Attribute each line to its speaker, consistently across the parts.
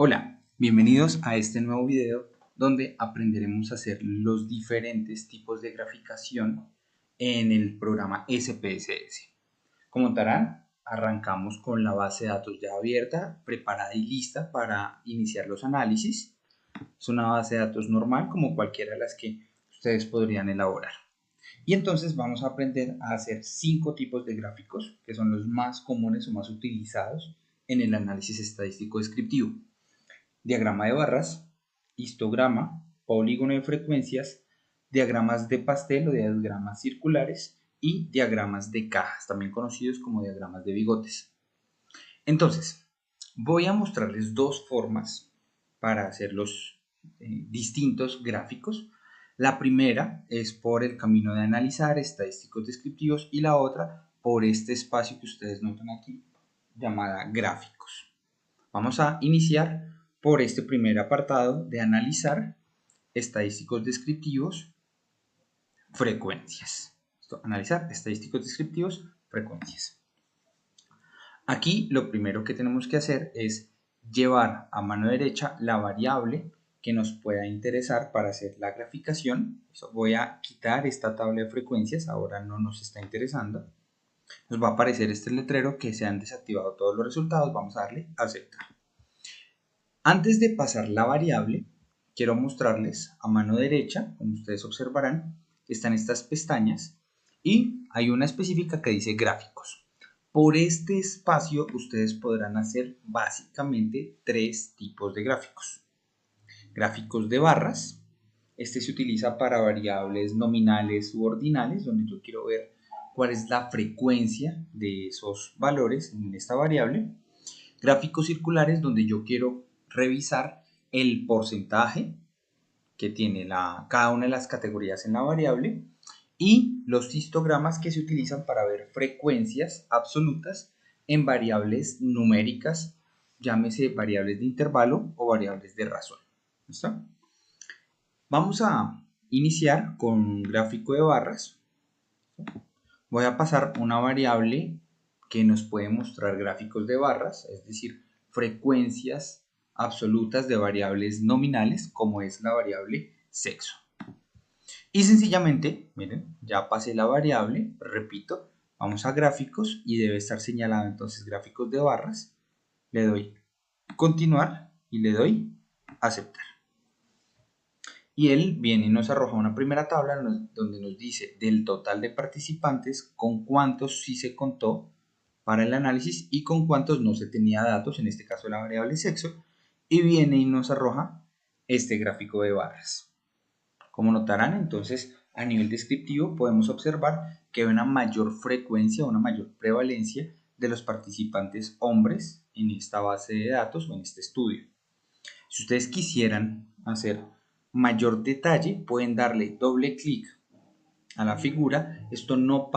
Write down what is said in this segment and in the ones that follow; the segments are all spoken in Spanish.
Speaker 1: Hola, bienvenidos a este nuevo video donde aprenderemos a hacer los diferentes tipos de graficación en el programa SPSS. Como notarán, arrancamos con la base de datos ya abierta, preparada y lista para iniciar los análisis. Es una base de datos normal como cualquiera de las que ustedes podrían elaborar. Y entonces vamos a aprender a hacer 5 tipos de gráficos que son los más comunes o más utilizados en el análisis estadístico descriptivo: diagrama de barras, histograma, polígono de frecuencias, diagramas de pastel o diagramas circulares y diagramas de cajas, también conocidos como diagramas de bigotes. Entonces, voy a mostrarles dos formas para hacer los distintos gráficos. La primera es por el camino de analizar estadísticos descriptivos y la otra por este espacio que ustedes notan aquí, llamada gráficos. Vamos a iniciar por este primer apartado de analizar estadísticos descriptivos, frecuencias. Analizar estadísticos descriptivos, frecuencias. Aquí lo primero que tenemos que hacer es llevar a mano derecha la variable que nos pueda interesar para hacer la graficación. Voy a quitar esta tabla de frecuencias, ahora no nos está interesando. Nos va a aparecer este letrero que se han desactivado todos los resultados. Vamos a darle a aceptar. Antes de pasar la variable, quiero mostrarles a mano derecha, como ustedes observarán, están estas pestañas y hay una específica que dice gráficos. Por este espacio ustedes podrán hacer básicamente 3 tipos de gráficos. Gráficos de barras, este se utiliza para variables nominales u ordinales, donde yo quiero ver cuál es la frecuencia de esos valores en esta variable. Gráficos circulares, donde yo quiero revisar el porcentaje que tiene cada una de las categorías en la variable, y los histogramas, que se utilizan para ver frecuencias absolutas en variables numéricas, llámese variables de intervalo o variables de razón. ¿Listo? Vamos a iniciar con un gráfico de barras. Voy a pasar una variable que nos puede mostrar gráficos de barras, es decir, frecuencias absolutas de variables nominales, como es la variable sexo. Y sencillamente, miren, ya pasé la variable, repito, vamos a gráficos y debe estar señalado entonces gráficos de barras. Le doy continuar y le doy aceptar. Y él viene y nos arroja una primera tabla donde nos dice del total de participantes con cuántos sí se contó para el análisis y con cuántos no se tenía datos, en este caso la variable sexo, y viene y nos arroja este gráfico de barras. Como notarán, entonces, a nivel descriptivo podemos observar que hay una mayor frecuencia, una mayor prevalencia de los participantes hombres en esta base de datos o en este estudio. Si ustedes quisieran hacer mayor detalle, pueden darle doble clic a la figura. Esto no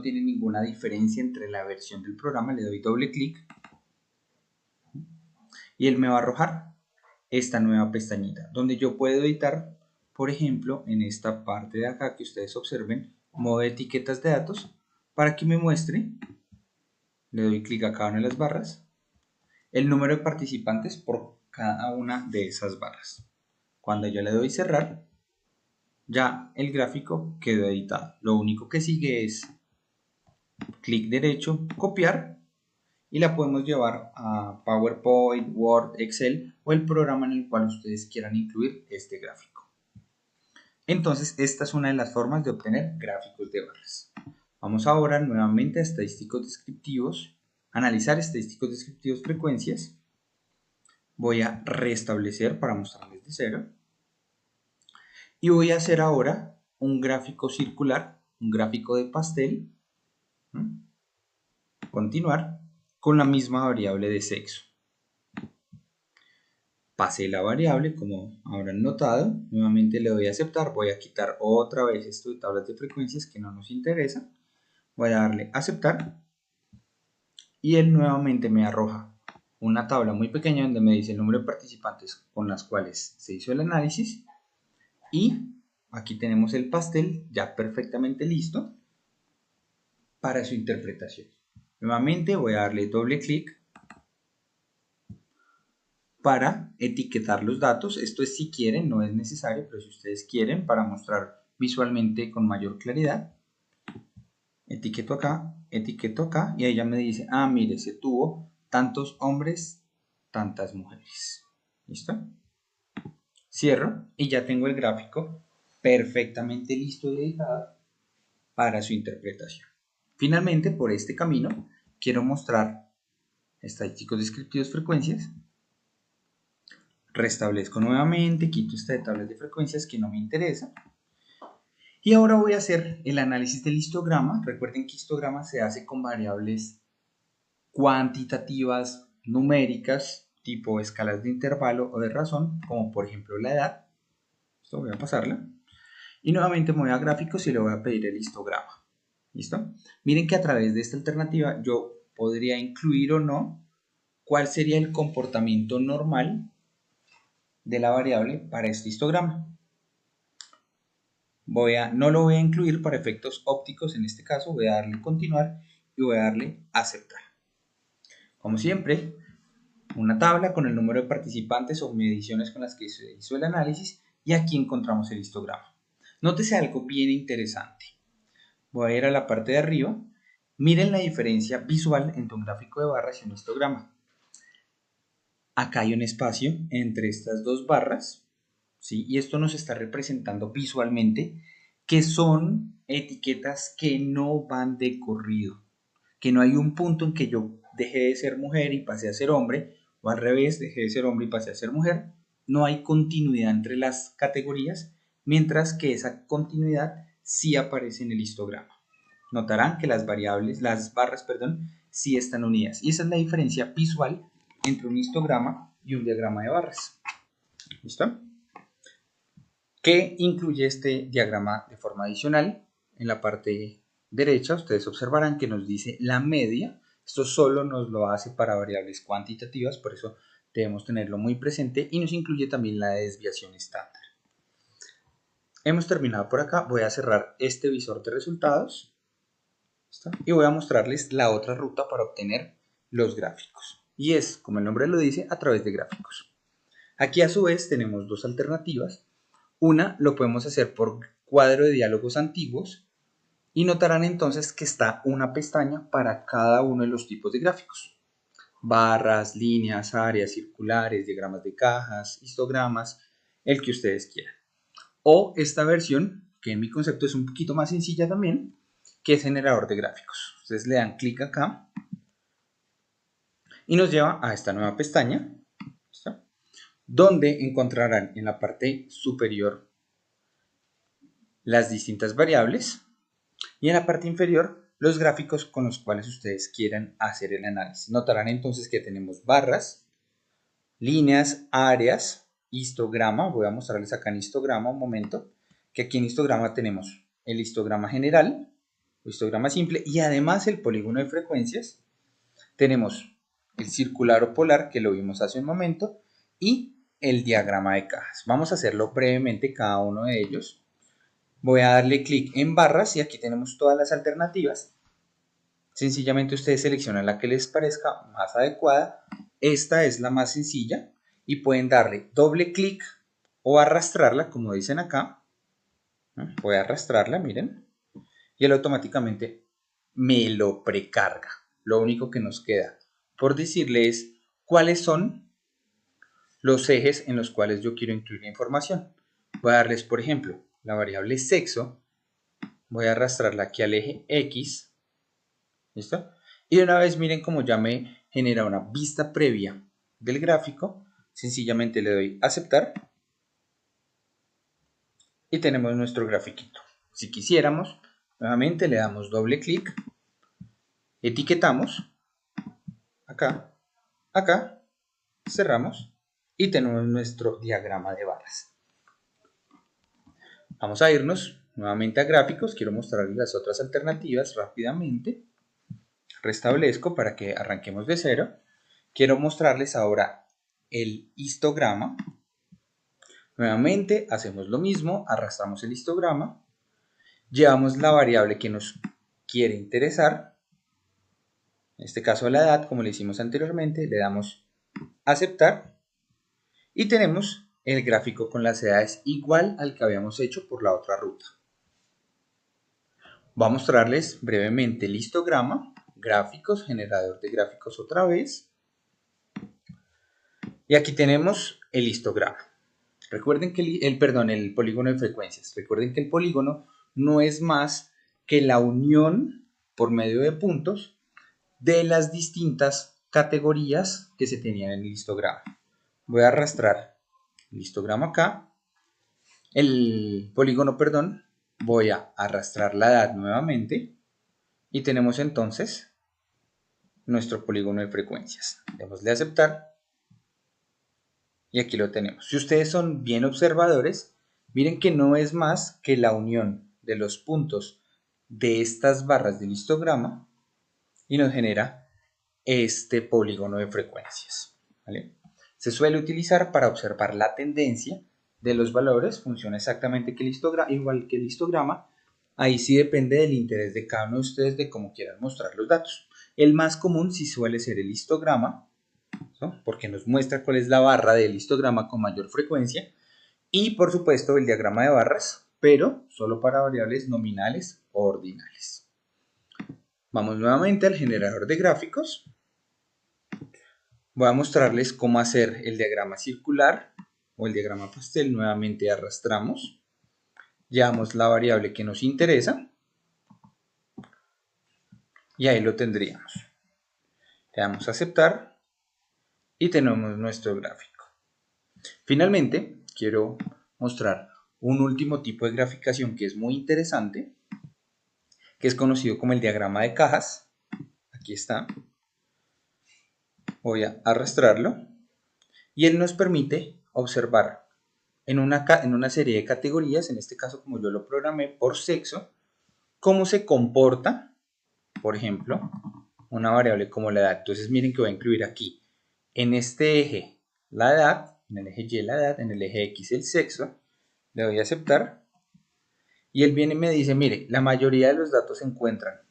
Speaker 1: tiene ninguna diferencia entre la versión del programa. Le doy doble clic y él me va a arrojar esta nueva pestañita donde yo puedo editar, por ejemplo, en esta parte de acá que ustedes observen, modo de etiquetas de datos, para que me muestre. Le doy clic a cada una de las barras, el número de participantes por cada una de esas barras. Cuando yo le doy cerrar, ya el gráfico quedó editado. Lo único que sigue es clic derecho, copiar, y la podemos llevar a PowerPoint, Word, Excel o el programa en el cual ustedes quieran incluir este gráfico. Entonces, esta es una de las formas de obtener gráficos de barras. Vamos ahora nuevamente a estadísticos descriptivos, analizar estadísticos descriptivos, frecuencias. Voy a restablecer para mostrarles de cero. Y voy a hacer ahora un gráfico circular, un gráfico de pastel. Continuar con la misma variable de sexo. Pasé la variable, como habrán notado. Nuevamente le doy a aceptar. Voy a quitar otra vez esto de tablas de frecuencias que no nos interesa. Voy a darle a aceptar. Y él nuevamente me arroja una tabla muy pequeña donde me dice el número de participantes con las cuales se hizo el análisis. Y aquí tenemos el pastel ya perfectamente listo para su interpretación. Nuevamente voy a darle doble clic para etiquetar los datos. Esto es si quieren, no es necesario, pero si ustedes quieren, para mostrar visualmente con mayor claridad. Etiqueto acá y ahí ya me dice, ah, mire, se tuvo tantos hombres, tantas mujeres. ¿Listo? Cierro y ya tengo el gráfico perfectamente listo y editado para su interpretación. Finalmente, por este camino, quiero mostrar estadísticos descriptivos frecuencias. Restablezco nuevamente, quito esta de tablas de frecuencias que no me interesa. Y ahora voy a hacer el análisis del histograma. Recuerden que histograma se hace con variables cuantitativas, numéricas, tipo escalas de intervalo o de razón, como por ejemplo la edad. Esto voy a pasarla. Y nuevamente me voy a gráficos y le voy a pedir el histograma. ¿Listo? Miren que a través de esta alternativa yo podría incluir o no cuál sería el comportamiento normal de la variable para este histograma. No lo voy a incluir para efectos ópticos, en este caso voy a darle continuar y voy a darle aceptar. Como siempre, una tabla con el número de participantes o mediciones con las que se hizo el análisis y aquí encontramos el histograma. Nótese algo bien interesante. Voy a ir a la parte de arriba. Miren la diferencia visual entre un gráfico de barras y un histograma. Acá hay un espacio entre estas dos barras, ¿sí? Y esto nos está representando visualmente que son etiquetas que no van de corrido, que no hay un punto en que yo dejé de ser mujer y pasé a ser hombre, o al revés, dejé de ser hombre y pasé a ser mujer. No hay continuidad entre las categorías, mientras que esa continuidad sí aparece en el histograma. Notarán que las barras, sí están unidas. Y esa es la diferencia visual entre un histograma y un diagrama de barras. ¿Listo? ¿Qué incluye este diagrama de forma adicional? En la parte derecha ustedes observarán que nos dice la media. Esto solo nos lo hace para variables cuantitativas, por eso debemos tenerlo muy presente, y nos incluye también la desviación estándar. Hemos terminado por acá. Voy a cerrar este visor de resultados. ¿Listo? Y voy a mostrarles la otra ruta para obtener los gráficos. Y es, como el nombre lo dice, a través de gráficos. Aquí a su vez tenemos dos alternativas. Una lo podemos hacer por cuadro de diálogos antiguos y notarán entonces que está una pestaña para cada uno de los tipos de gráficos. Barras, líneas, áreas, circulares, diagramas de cajas, histogramas, el que ustedes quieran. O esta versión, que en mi concepto es un poquito más sencilla también, que es generador de gráficos. Ustedes le dan clic acá y nos lleva a esta nueva pestaña, ¿está? Donde encontrarán en la parte superior las distintas variables y en la parte inferior los gráficos con los cuales ustedes quieran hacer el análisis. Notarán entonces que tenemos barras, líneas, áreas, histograma. Voy a mostrarles acá en histograma un momento, que aquí en histograma tenemos el histograma general, o histograma simple, y además el polígono de frecuencias. Tenemos el circular o polar, que lo vimos hace un momento, y el diagrama de cajas. Vamos a hacerlo brevemente cada uno de ellos. Voy a darle clic en barras y aquí tenemos todas las alternativas. Sencillamente ustedes seleccionan la que les parezca más adecuada. Esta es la más sencilla y pueden darle doble clic o arrastrarla, como dicen acá. Voy a arrastrarla, miren, y él automáticamente me lo precarga. Lo único que nos queda por decirle es cuáles son los ejes en los cuales yo quiero incluir la información. Voy a darles, por ejemplo, la variable sexo. Voy a arrastrarla aquí al eje X. ¿Listo? Y de una vez miren cómo ya me genera una vista previa del gráfico. Sencillamente le doy aceptar. Y tenemos nuestro grafiquito. Si quisiéramos, nuevamente le damos doble clic. Etiquetamos. Acá. Acá. Cerramos. Y tenemos nuestro diagrama de barras. Vamos a irnos nuevamente a gráficos. Quiero mostrarles las otras alternativas rápidamente. Restablezco para que arranquemos de cero. Quiero mostrarles ahora el histograma. Nuevamente hacemos lo mismo, arrastramos el histograma, llevamos la variable que nos quiere interesar, en este caso la edad, como le hicimos anteriormente, le damos aceptar Y tenemos el gráfico con las edades igual al que habíamos hecho por la otra ruta. Voy a mostrarles brevemente el histograma, gráficos, generador de gráficos otra vez. Y aquí tenemos el histograma. Recuerden que el polígono de frecuencias. Recuerden que el polígono no es más que la unión por medio de puntos de las distintas categorías que se tenían en el histograma. Voy a arrastrar el histograma acá, el polígono, perdón, voy a arrastrar la edad nuevamente y tenemos entonces nuestro polígono de frecuencias. Démosle a aceptar y aquí lo tenemos. Si ustedes son bien observadores, miren que no es más que la unión de los puntos de estas barras del histograma y nos genera este polígono de frecuencias, ¿vale? Se suele utilizar para observar la tendencia de los valores, funciona exactamente igual que el histograma. Ahí sí depende del interés de cada uno de ustedes de cómo quieran mostrar los datos. El más común sí suele ser el histograma, ¿no? Porque nos muestra cuál es la barra del histograma con mayor frecuencia, y por supuesto el diagrama de barras, pero solo para variables nominales o ordinales. Vamos nuevamente al generador de gráficos. Voy a mostrarles cómo hacer el diagrama circular o el diagrama pastel. Nuevamente arrastramos, llevamos la variable que nos interesa y ahí lo tendríamos. Le damos a aceptar y tenemos nuestro gráfico. Finalmente, quiero mostrar un último tipo de graficación que es muy interesante, que es conocido como el diagrama de cajas. Aquí está. Voy a arrastrarlo y él nos permite observar en una serie de categorías, en este caso como yo lo programé por sexo, cómo se comporta, por ejemplo, una variable como la edad. Entonces miren que voy a incluir aquí en este eje la edad, en el eje Y la edad, en el eje X el sexo, le doy a aceptar y él viene y me dice, mire, la mayoría de los datos se encuentran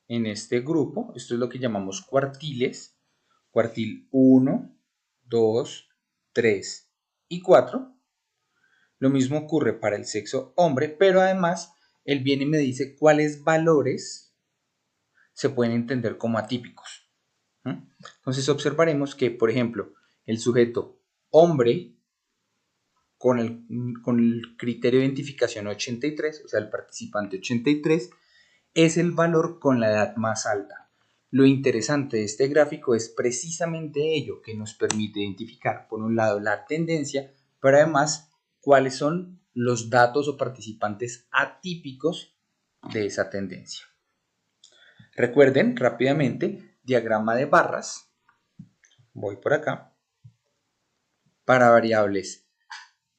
Speaker 1: en este grupo, esto es lo que llamamos cuartiles, cuartil 1, 2, 3 y 4. Lo mismo ocurre para el sexo hombre, pero además él viene y me dice cuáles valores se pueden entender como atípicos. Entonces observaremos que, por ejemplo, el sujeto hombre con el criterio de identificación 83, o sea, el participante 83, es el valor con la edad más alta. Lo interesante de este gráfico es precisamente ello, que nos permite identificar, por un lado, la tendencia, pero además, cuáles son los datos o participantes atípicos de esa tendencia. Recuerden rápidamente, diagrama de barras, voy por acá, para variables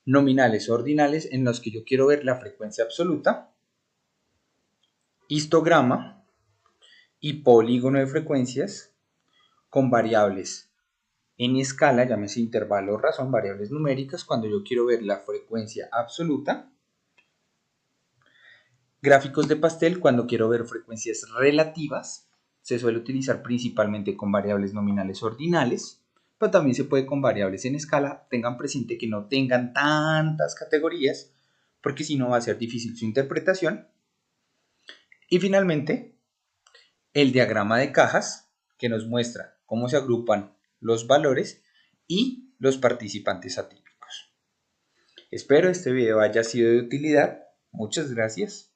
Speaker 1: nominales o ordinales en los que yo quiero ver la frecuencia absoluta, histograma y polígono de frecuencias con variables en escala, llámese intervalo o razón, variables numéricas cuando yo quiero ver la frecuencia absoluta, gráficos de pastel cuando quiero ver frecuencias relativas, se suele utilizar principalmente con variables nominales ordinales, pero también se puede con variables en escala. Tengan presente que no tengan tantas categorías, porque si no va a ser difícil su interpretación. Y finalmente, el diagrama de cajas, que nos muestra cómo se agrupan los valores y los participantes atípicos. Espero este video haya sido de utilidad. Muchas gracias.